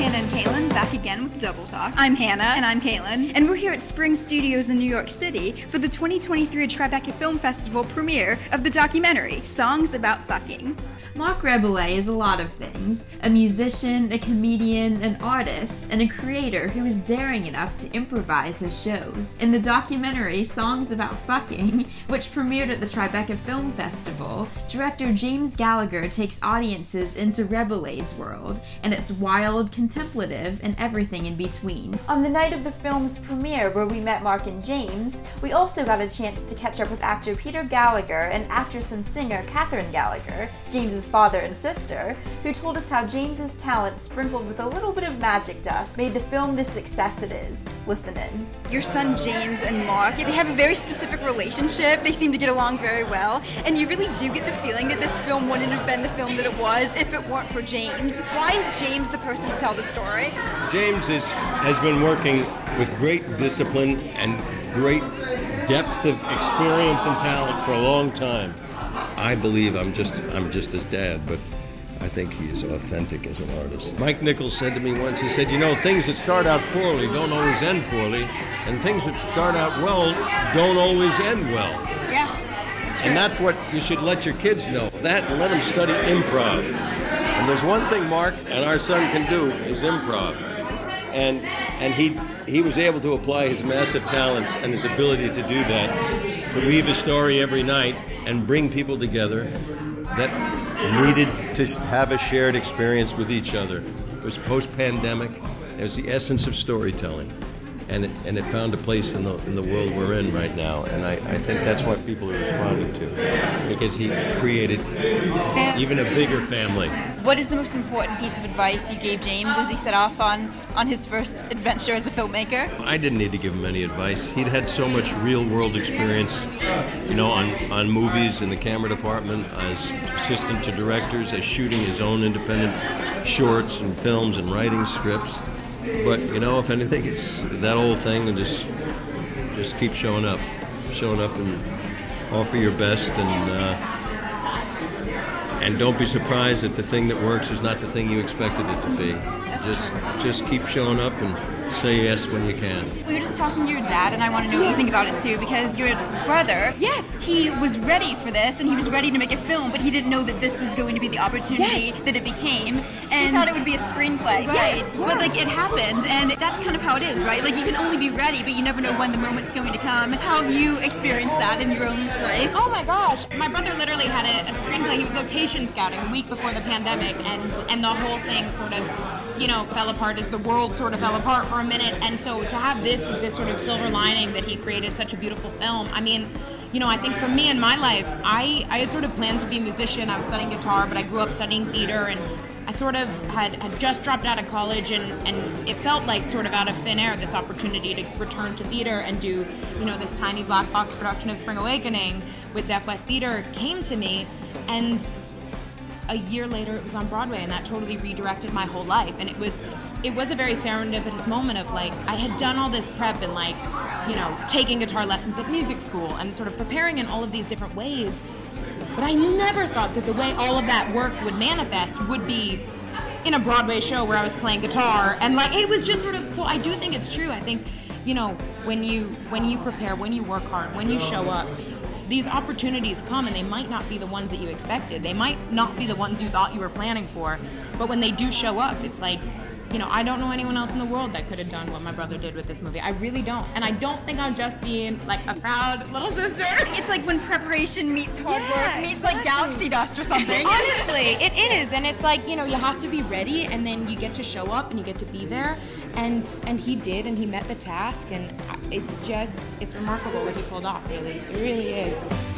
Hannah and Kaylin back again with Double Talk. I'm Hannah. And I'm Kaylin. And we're here at Spring Studios in New York City for the 2023 Tribeca Film Festival premiere of the documentary, Songs About Fucking. Marc Rebillet is a lot of things. A musician, a comedian, an artist, and a creator who is daring enough to improvise his shows. In the documentary Songs About Fucking, which premiered at the Tribeca Film Festival, director James Gallagher takes audiences into Rebillet's world, and it's wild, contemplative, and everything in between. On the night of the film's premiere, where we met Marc and James, we also got a chance to catch up with actor Peter Gallagher and actress and singer Kathryn Gallagher, James's father and sister, who told us how James's talent, sprinkled with a little bit of magic dust, made the film the success it is. Listen in. Your son James and Marc, they have a very specific relationship. They seem to get along very well, and you really do get the feeling that this film wouldn't have been the film that it was if it weren't for James. Why is James the person to tell the story? James has been working with great discipline and great depth of experience and talent for a long time. I believe I'm just his dad, but I think he's authentic as an artist. Mike Nichols said to me once, he said, you know, things that start out poorly don't always end poorly, and things that start out well don't always end well. Yeah. And that's what you should let your kids know. That, and let them study improv. And there's one thing Marc and our son can do is improv. And he was able to apply his massive talents and his ability to do that, to weave a story every night and bring people together that needed to have a shared experience with each other. It was post-pandemic. It was the essence of storytelling. And it found a place in the world we're in right now, and I think that's what people are responding to, because he created even a bigger family. What is the most important piece of advice you gave James as he set off on his first adventure as a filmmaker? I didn't need to give him any advice. He'd had so much real-world experience, you know, on movies in the camera department, as assistant to directors, as shooting his own independent shorts and films and writing scripts. But, you know, if anything, it's that old thing, and just keep showing up and offer your best, and don't be surprised if the thing that works is not the thing you expected it to be. Just keep showing up and say yes when you can. We were just talking to your dad, and I want to know what you think about it too, because your brother, yes, he was ready for this, and he was ready to make a film, but he didn't know that this was going to be the opportunity that it became. And he thought it would be a screenplay, right? Yeah. But like it happened, and that's kind of how it is, right? Like you can only be ready, but you never know when the moment's going to come. How have you experienced that in your own life? Oh my gosh, my brother literally had a screenplay. He was location scouting a week before the pandemic, and the whole thing sort of, you know, fell apart as the world sort of fell apart for a minute. And so to have this as this sort of silver lining that he created such a beautiful film, I mean, you know, I think for me in my life, I had sort of planned to be a musician. I was studying guitar, but I grew up studying theater, and I sort of had just dropped out of college, and it felt like sort of out of thin air, this opportunity to return to theater and do, you know, this tiny black box production of Spring Awakening with Deaf West Theater came to me, and a year later it was on Broadway, and that totally redirected my whole life. And it was a very serendipitous moment of like, I had done all this prep and like, you know, taking guitar lessons at music school and sort of preparing in all of these different ways, but I never thought that the way all of that work would manifest would be in a Broadway show where I was playing guitar. And like, it was just sort of, so I do think it's true. I think, you know, when you prepare, when you work hard, when you show up, these opportunities come, and they might not be the ones that you expected. They might not be the ones you thought you were planning for, but when they do show up, it's like, you know, I don't know anyone else in the world that could have done what my brother did with this movie. I really don't. And I don't think I'm just being like a proud little sister. It's like when preparation meets hard work meets like galaxy dust or something. Honestly, it is. And it's like, you know, you have to be ready, and then you get to show up and you get to be there. And he did, and he met the task, and it's remarkable what he pulled off, really. It really is.